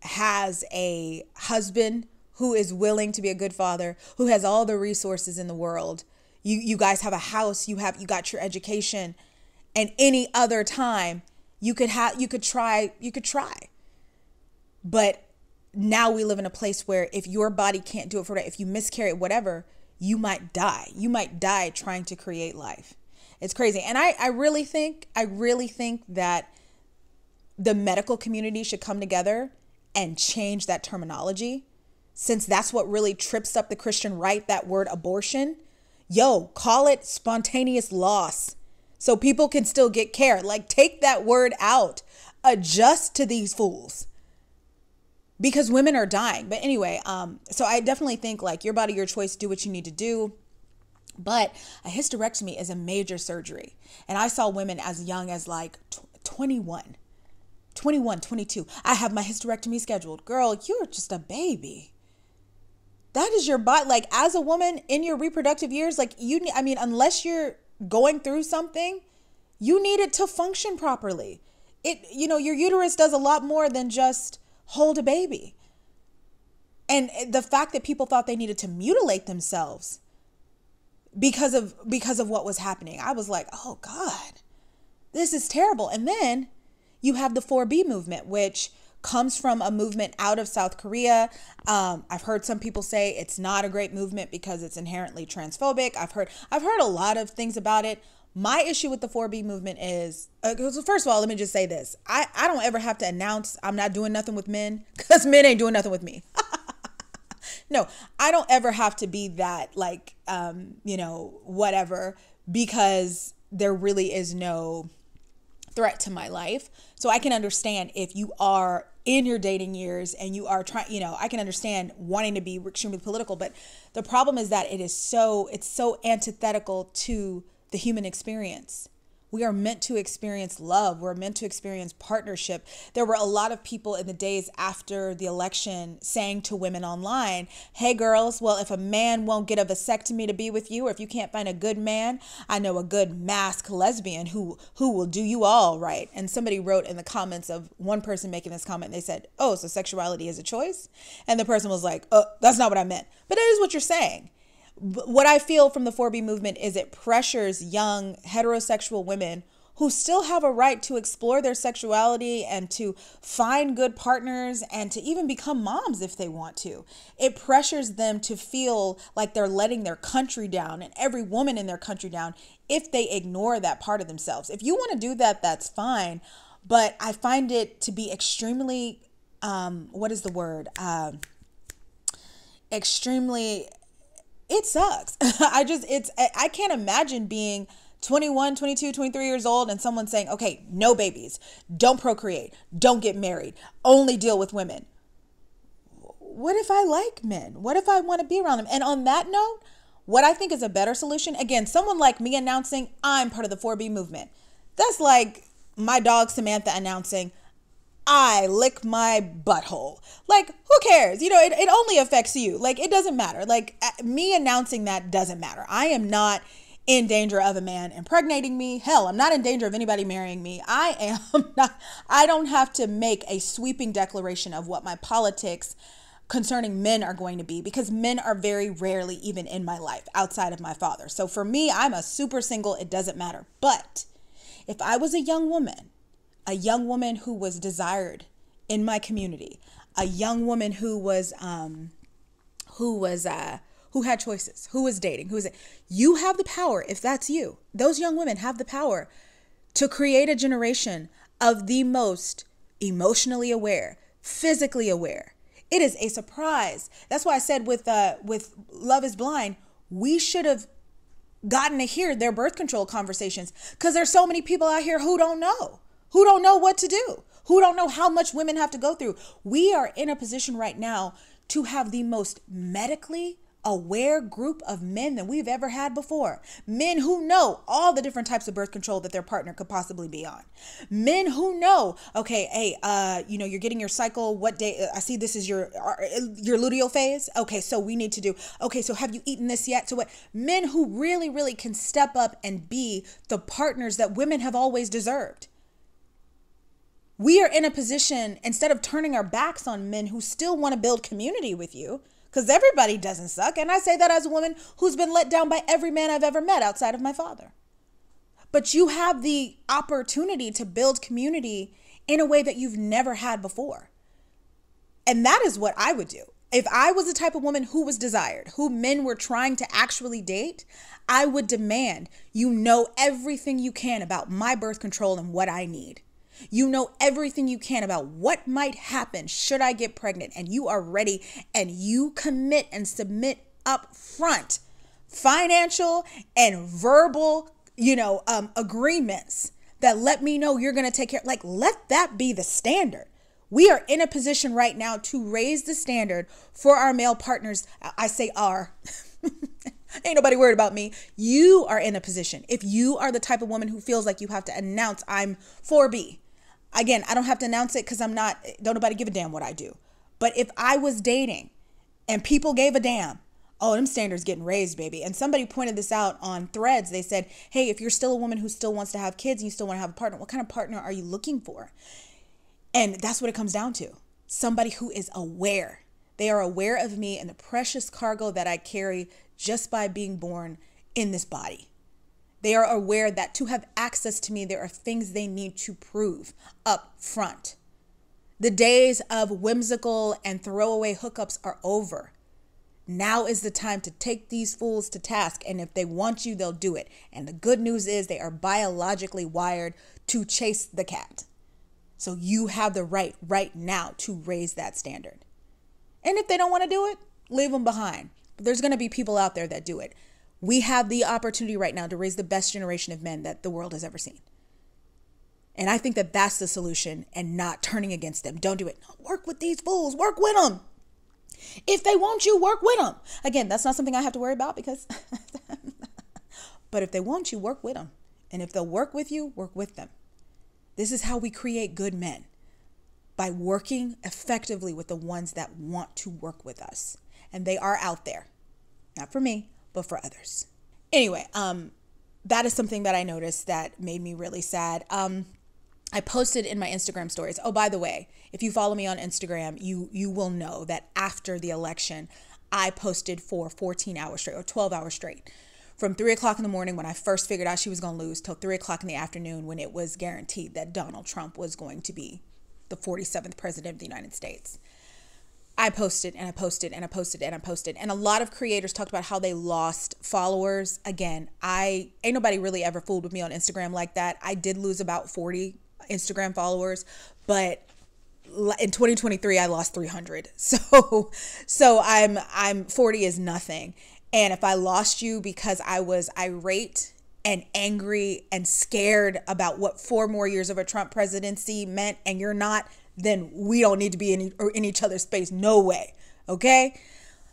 has a husband who is willing to be a good father, who has all the resources in the world. You guys have a house, you got your education, and any other time you could try. But now we live in a place where if your body can't do it if you miscarry, whatever, you might die. You might die trying to create life. It's crazy. And I really think that the medical community should come together and change that terminology, since that's what really trips up the Christian right, that word abortion. Yo, call it spontaneous loss so people can still get care. Like, take that word out. Adjust to these fools, because women are dying. But anyway, so I definitely think, like, your body, your choice, do what you need to do. But a hysterectomy is a major surgery. And I saw women as young as like 21, 22. I have my hysterectomy scheduled. Girl, you're just a baby. That is your body. Like, as a woman in your reproductive years, like, unless you're going through something, you need it to function properly. Your uterus does a lot more than just hold a baby. And the fact that people thought they needed to mutilate themselves because of what was happening, I was like, oh God, this is terrible. And then you have the 4B movement, which comes from a movement out of South Korea. I've heard some people say it's not a great movement because it's inherently transphobic. I've heard a lot of things about it. My issue with the 4B movement is, first of all, let me just say this. I don't ever have to announce I'm not doing nothing with men, because men ain't doing nothing with me. No, I don't ever have to be that, like, whatever, because there really is no threat to my life. So I can understand if you are in your dating years and you are trying, I can understand wanting to be extremely political, but the problem is that it's so antithetical to the human experience. We are meant to experience love. We're meant to experience partnership. There were a lot of people in the days after the election saying to women online, hey girls, well, if a man won't get a vasectomy to be with you, or if you can't find a good man, I know a good masked lesbian who will do you all right. And somebody wrote in the comments of one person making this comment, they said, oh, so sexuality is a choice? And the person was like, oh, that's not what I meant. But that is what you're saying. What I feel from the 4B movement is it pressures young heterosexual women who still have a right to explore their sexuality and to find good partners and to even become moms if they want to. It pressures them to feel like they're letting their country down and every woman in their country down if they ignore that part of themselves. If you want to do that, that's fine. But I find it to be extremely, it sucks. I can't imagine being 21, 22, 23 years old and someone saying, okay, no babies, don't procreate, don't get married, only deal with women. What if I like men? What if I want to be around them? And on that note, what I think is a better solution, again, someone like me announcing I'm part of the 4B movement. That's like my dog Samantha announcing I lick my butthole. Like, who cares? It only affects you. Like, it doesn't matter. Like, me announcing that doesn't matter. I am not in danger of a man impregnating me. Hell, I'm not in danger of anybody marrying me. I don't have to make a sweeping declaration of what my politics concerning men are going to be, because men are very rarely even in my life outside of my father. So for me, I'm a super single. It doesn't matter. But if I was a young woman who was desired in my community, a young woman who had choices, who was dating, you have the power. If that's you, those young women have the power to create a generation of the most emotionally aware, physically aware. It is a surprise. That's why I said with Love is Blind, we should have gotten to hear their birth control conversations, because there's so many people out here who don't know what to do, who don't know how much women have to go through. We are in a position right now to have the most medically aware group of men than we've ever had before. Men who know all the different types of birth control that their partner could possibly be on. Men who know, okay, hey, you're getting your cycle. What day? I see this is your luteal phase. Okay, so we need to do, okay, so have you eaten this yet? So what? Men who really, really can step up and be the partners that women have always deserved. We are in a position, instead of turning our backs on men who still want to build community with you, because everybody doesn't suck. And I say that as a woman who's been let down by every man I've ever met outside of my father. But you have the opportunity to build community in a way that you've never had before. And that is what I would do. If I was the type of woman who was desired, who men were trying to actually date, I would demand you know everything you can about my birth control and what I need. You know everything you can about what might happen should I get pregnant, and you are ready and you commit and submit up front financial and verbal, agreements that let me know you're going to take care. Like, let that be the standard. We are in a position right now to raise the standard for our male partners. I say our. Ain't nobody worried about me. You are in a position. If you are the type of woman who feels like you have to announce I'm 4B. Again, I don't have to announce it because don't nobody give a damn what I do. But if I was dating and people gave a damn, oh, them standards getting raised, baby. And somebody pointed this out on Threads. They said, hey, if you're still a woman who still wants to have kids and you still want to have a partner, what kind of partner are you looking for? And that's what it comes down to. Somebody who is aware. They are aware of me and the precious cargo that I carry just by being born in this body. They are aware that to have access to me, there are things they need to prove up front. The days of whimsical and throwaway hookups are over. Now is the time to take these fools to task. And if they want you, they'll do it. And the good news is they are biologically wired to chase the cat. So you have the right now to raise that standard. And if they don't want to do it, leave them behind. But there's going to be people out there that do it. We have the opportunity right now to raise the best generation of men that the world has ever seen. And I think that that's the solution, and not turning against them. Don't do it. No, work with these fools. Work with them. If they want you, work with them. Again, that's not something I have to worry about because, but if they want you, work with them. And if they'll work with you, work with them. This is how we create good men, by working effectively with the ones that want to work with us. And they are out there, not for me, but for others. Anyway, that is something that I noticed that made me really sad. I posted in my Instagram stories. Oh, by the way, if you follow me on Instagram, you will know that after the election, I posted for 14 hours straight or 12 hours straight. From 3 o'clock in the morning when I first figured out she was going to lose till 3 o'clock in the afternoon when it was guaranteed that Donald Trump was going to be the 47th president of the United States. I posted and I posted and I posted and I posted. And a lot of creators talked about how they lost followers. Again, ain't nobody really ever fooled with me on Instagram like that. I did lose about 40 Instagram followers, but in 2023, I lost 300. So I'm 40 is nothing. And if I lost you because I was irate and angry and scared about what 4 more years of a Trump presidency meant, and you're not, then we don't need to be in each other's space. No way. Okay.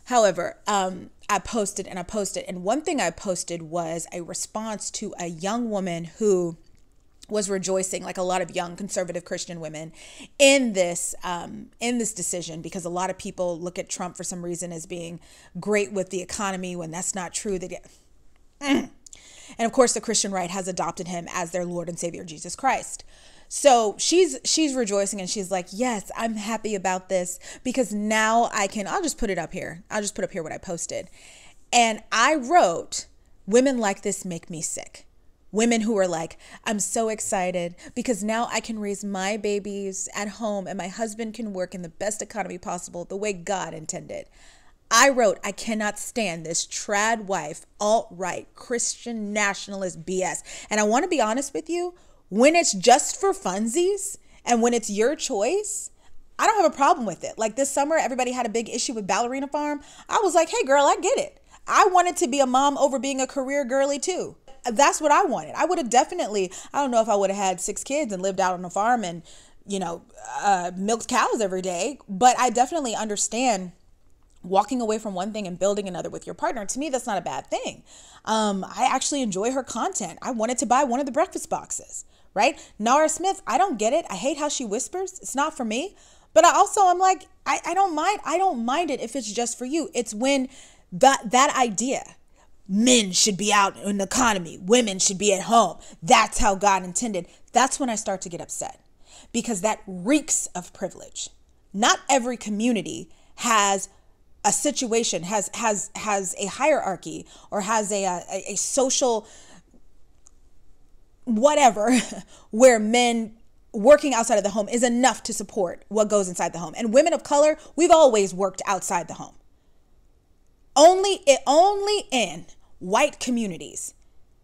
However, I posted and I posted. And one thing I posted was a response to a young woman who was rejoicing, like a lot of young conservative Christian women, in this decision, because a lot of people look at Trump for some reason as being great with the economy when that's not true. And of course, the Christian right has adopted him as their Lord and Savior, Jesus Christ. So she's rejoicing and she's like, yes, I'm happy about this because now I'll just put it up here. I'll just put up here what I posted. And I wrote, women like this make me sick. Women who are like, I'm so excited because now I can raise my babies at home and my husband can work in the best economy possible, the way God intended. I wrote, I cannot stand this trad wife, alt-right, Christian nationalist BS. And I want to be honest with you, when it's just for funsies and when it's your choice, I don't have a problem with it. Like this summer, everybody had a big issue with Ballerina Farm. I was like, hey girl, I get it. I wanted to be a mom over being a career girly too. That's what I wanted. I would have definitely, I don't know if I would have had 6 kids and lived out on a farm and, milked cows every day, but I definitely understand walking away from one thing and building another with your partner. To me, that's not a bad thing. I actually enjoy her content. I wanted to buy one of the breakfast boxes, right? Nara Smith, I don't get it. I hate how she whispers. It's not for me. But I'm like, I don't mind. I don't mind it if it's just for you. It's when that idea, men should be out in the economy, women should be at home, that's how God intended. That's when I start to get upset, because that reeks of privilege. Not every community has a situation, has a hierarchy, or has a social whatever where men working outside of the home is enough to support what goes inside the home. And women of color, we've always worked outside the home. Only in white communities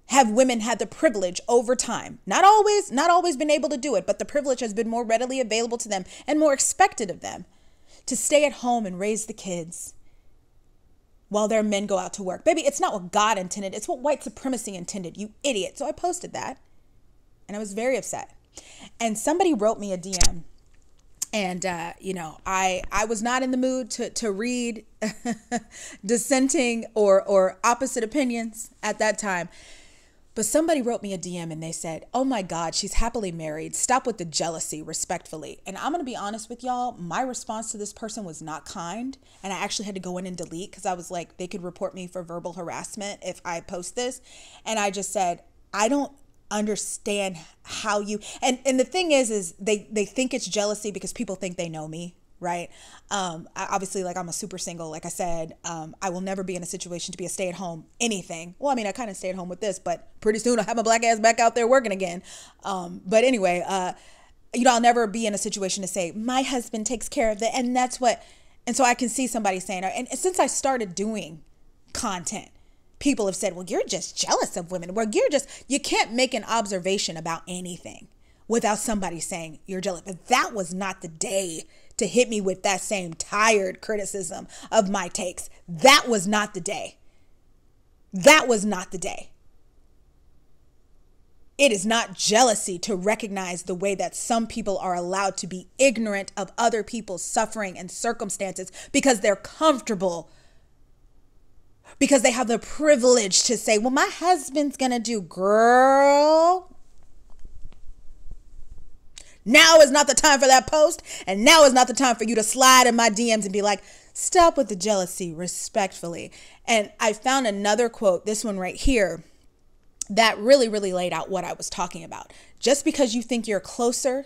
have women had the privilege over time. Not always been able to do it, but the privilege has been more readily available to them and more expected of them to stay at home and raise the kids while their men go out to work. Baby, it's not what God intended. It's what white supremacy intended, you idiot. So I posted that and I was very upset. And somebody wrote me a DM. And, I was not in the mood to read dissenting or opposite opinions at that time. But somebody wrote me a DM and they said, oh my God, she's happily married. Stop with the jealousy, respectfully. And I'm going to be honest with y'all. My response to this person was not kind. And I actually had to go in and delete because I was like, they could report me for verbal harassment if I post this. And I just said, I don't understand how you, and the thing is they think it's jealousy because people think they know me, right? Obviously, like, I'm a super single. Like I said, I will never be in a situation to be a stay-at-home anything. Well, I mean, I kind of stay at home with this, but pretty soon I'll have my black ass back out there working again. But anyway, I'll never be in a situation to say my husband takes care of it, and that's what. And so I can see somebody saying, and since I started doing content, people have said, well, you're just jealous of women. Well, you can't make an observation about anything without somebody saying you're jealous. But that was not the day to hit me with that same tired criticism of my takes. That was not the day. That was not the day. It is not jealousy to recognize the way that some people are allowed to be ignorant of other people's suffering and circumstances because they're comfortable, because they have the privilege to say, well, my husband's going to do, girl. Now is not the time for that post. And now is not the time for you to slide in my DMs and be like, stop with the jealousy, respectfully. And I found another quote, this one right here, that really, really laid out what I was talking about. Just because you think you're closer,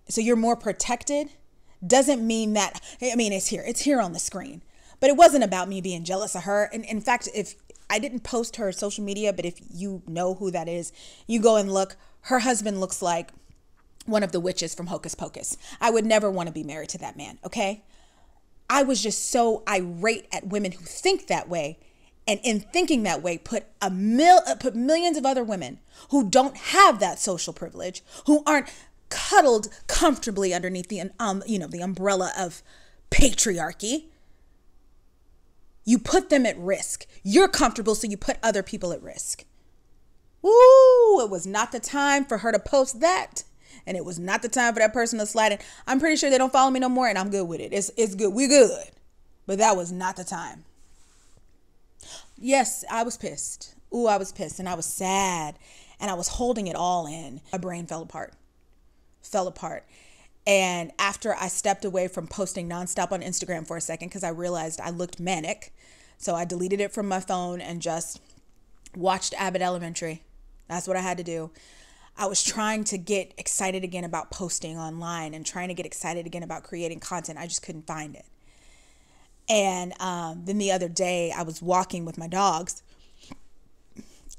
so you're more protected, doesn't mean that, it's here on the screen. But it wasn't about me being jealous of her. And in fact, if I didn't post her social media, but if you know who that is, you go and look. Her husband looks like one of the witches from Hocus Pocus. I would never want to be married to that man, okay? I was just so irate at women who think that way. And in thinking that way, put millions of other women who don't have that social privilege, who aren't cuddled comfortably underneath the umbrella of patriarchy. You put them at risk. You're comfortable, so you put other people at risk. Woo! It was not the time for her to post that. And it was not the time for that person to slide in. I'm pretty sure they don't follow me no more, and I'm good with it. It's good. We're good. But that was not the time. Yes, I was pissed. Ooh, I was pissed. And I was sad. And I was holding it all in. My brain fell apart. And after I stepped away from posting nonstop on Instagram for a second, because I realized I looked manic, so I deleted it from my phone and just watched Abbott Elementary. That's what I had to do. I was trying to get excited again about posting online and trying to get excited again about creating content. I just couldn't find it. And then the other day, I was walking with my dogs,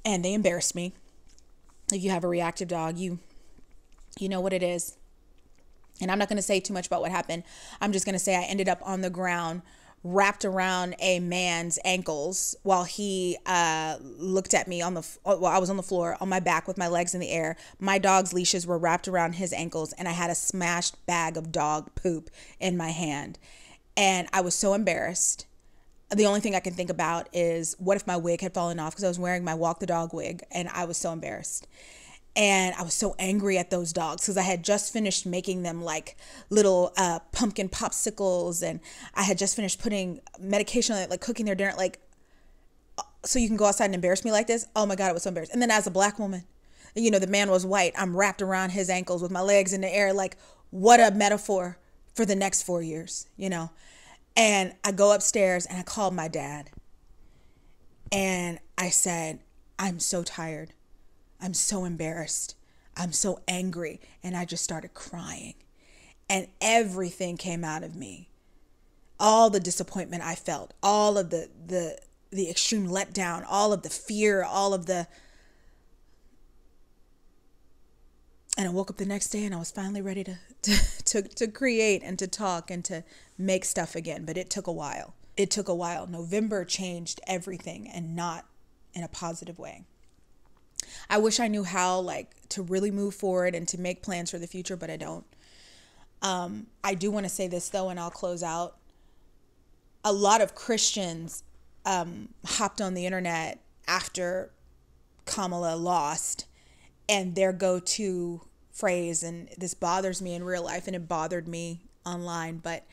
and they embarrassed me. If you have a reactive dog, you know what it is. And I'm not going to say too much about what happened. I'm just going to say I ended up on the ground, wrapped around a man's ankles while he looked at me while I was on the floor on my back with my legs in the air. My dog's leashes were wrapped around his ankles, and I had a smashed bag of dog poop in my hand. And I was so embarrassed. The only thing I can think about is what if my wig had fallen off, because I was wearing my Walk the Dog wig, and I was so embarrassed. And I was so angry at those dogs because I had just finished making them like little pumpkin popsicles, and I had just finished putting medication on it, like cooking their dinner, like, so you can go outside and embarrass me like this? Oh my God, I was so embarrassed. And then as a black woman, the man was white. I'm wrapped around his ankles with my legs in the air. Like, what a metaphor for the next 4 years, And I go upstairs and I called my dad. And I said, I'm so tired. I'm so embarrassed. I'm so angry. And I just started crying. And everything came out of me. All the disappointment I felt, all of the extreme letdown, all of the fear, all of the And I woke up the next day and I was finally ready to create and to talk and to make stuff again. But it took a while. It took a while. November changed everything, and not in a positive way. I wish I knew how, like, to really move forward and to make plans for the future, but I don't. I do want to say this though, and I'll close out. A lot of Christians hopped on the internet after Kamala lost, and their go-to phrase, and this bothers me in real life and it bothered me online, but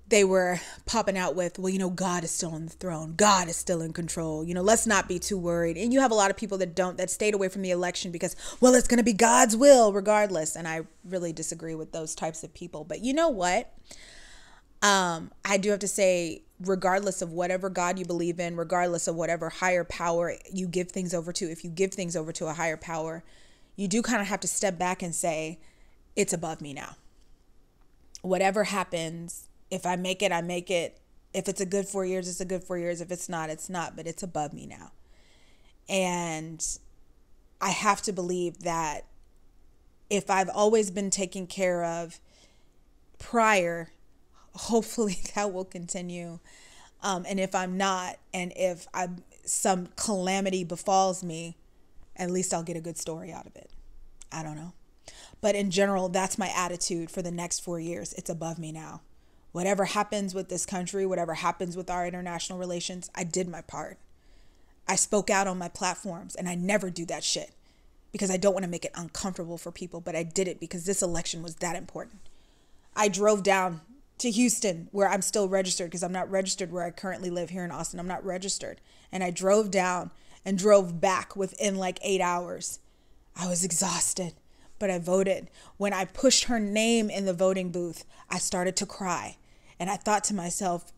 they were popping out with, well, God is still on the throne. God is still in control. Let's not be too worried. And you have a lot of people that stayed away from the election because, well, it's going to be God's will regardless. And I really disagree with those types of people. But you know what? I do have to say, regardless of whatever God you believe in, regardless of whatever higher power you give things over to, if you give things over to a higher power, you do kind of have to step back and say, it's above me now. Whatever happens, if I make it, I make it. If it's a good 4 years, it's a good 4 years. If it's not, it's not, but it's above me now. And I have to believe that if I've always been taken care of prior, hopefully that will continue. And if I'm not, and if some calamity befalls me, at least I'll get a good story out of it. I don't know. But in general, that's my attitude for the next 4 years. It's above me now. Whatever happens with this country, whatever happens with our international relations, I did my part. I spoke out on my platforms, and I never do that shit because I don't want to make it uncomfortable for people, but I did it because this election was that important. I drove down to Houston, where I'm still registered, because I'm not registered where I currently live here in Austin. I'm not registered. And I drove down and drove back within like 8 hours. I was exhausted, but I voted. When I pushed her name in the voting booth, I started to cry. And I thought to myself,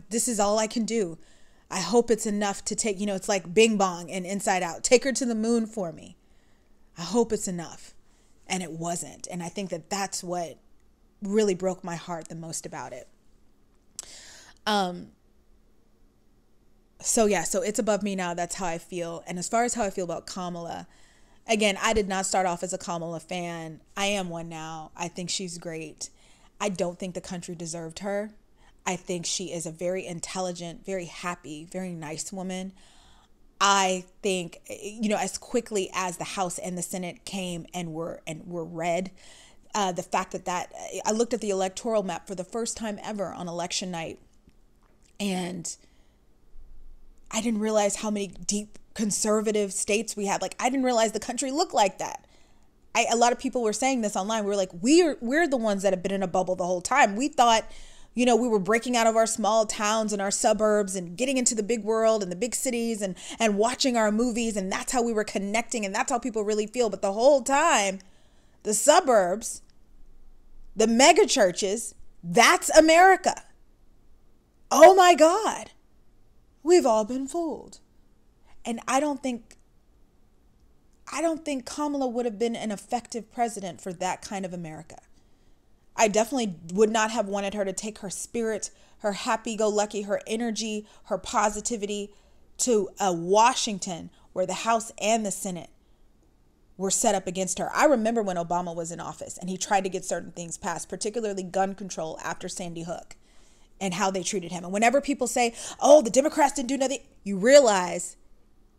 this is all I can do. I hope it's enough to take, it's like Bing Bong and Inside Out. Take her to the moon for me. I hope it's enough. And it wasn't. And I think that that's what really broke my heart the most about it. So it's above me now. That's how I feel. And as far as how I feel about Kamala, again, I did not start off as a Kamala fan. I am one now. I think she's great. I don't think the country deserved her. I think she is a very intelligent, very happy, very nice woman. I think, as quickly as the House and the Senate came and were read, the fact that I looked at the electoral map for the first time ever on election night, and I didn't realize how many deep conservative states we had. Like, I didn't realize the country looked like that. A lot of people were saying this online. We were like, we're the ones that have been in a bubble the whole time. We thought, we were breaking out of our small towns and our suburbs and getting into the big world and the big cities and watching our movies. And that's how we were connecting. And that's how people really feel. But the whole time, the suburbs, the mega churches, that's America. Oh my God. We've all been fooled. And I don't think Kamala would have been an effective president for that kind of America. I definitely would not have wanted her to take her spirit, her happy-go-lucky, her energy, her positivity to a Washington where the House and the Senate were set up against her. I remember when Obama was in office and he tried to get certain things passed, particularly gun control after Sandy Hook, and how they treated him. And whenever people say, oh, the Democrats didn't do nothing, you realize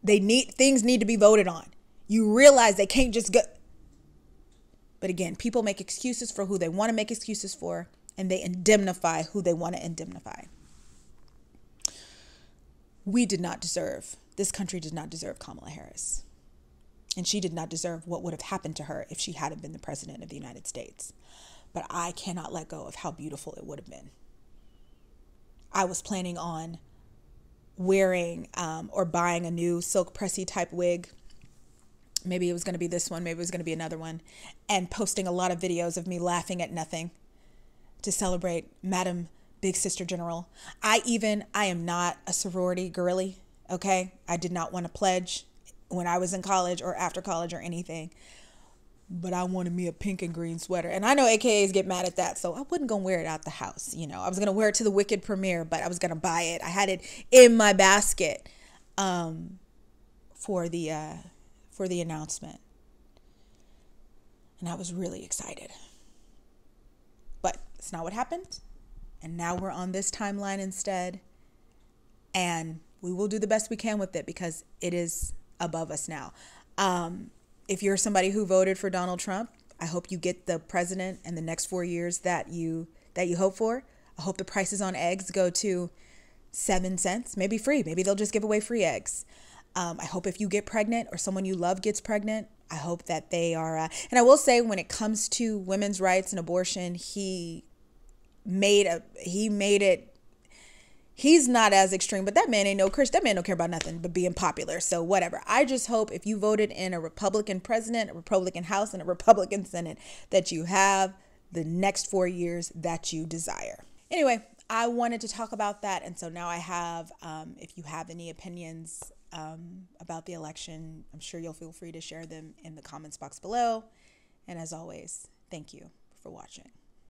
things need to be voted on. You realize they can't just go. But again, people make excuses for who they want to make excuses for, and they indemnify who they want to indemnify. This country did not deserve Kamala Harris. And she did not deserve what would have happened to her if she hadn't been the president of the United States. But I cannot let go of how beautiful it would have been. I was planning on wearing or buying a new silk pressy type wig. Maybe it was going to be this one. Maybe it was going to be another one. And posting a lot of videos of me laughing at nothing to celebrate Madam Big Sister General. I am not a sorority girly. Okay. I did not want to pledge when I was in college or after college or anything. But I wanted me a pink and green sweater. And I know AKAs get mad at that. So I wasn't going to wear it out the house. I was going to wear it to the Wicked premiere, but I was going to buy it. I had it in my basket for the announcement. And I was really excited. But it's not what happened. And now we're on this timeline instead. And we will do the best we can with it because it is above us now. If you're somebody who voted for Donald Trump, I hope you get the president and the next 4 years that you hope for. I hope the prices on eggs go to 7 cents, maybe free. Maybe they'll just give away free eggs. I hope if you get pregnant or someone you love gets pregnant, I hope that they are. And I will say, when it comes to women's rights and abortion, he made it. He's not as extreme, but that man ain't no Christian. That man don't care about nothing but being popular. So whatever. I just hope if you voted in a Republican president, a Republican House, and a Republican Senate, that you have the next 4 years that you desire. Anyway, I wanted to talk about that. And so now I have, if you have any opinions about the election, I'm sure you'll feel free to share them in the comments box below. And as always, thank you for watching.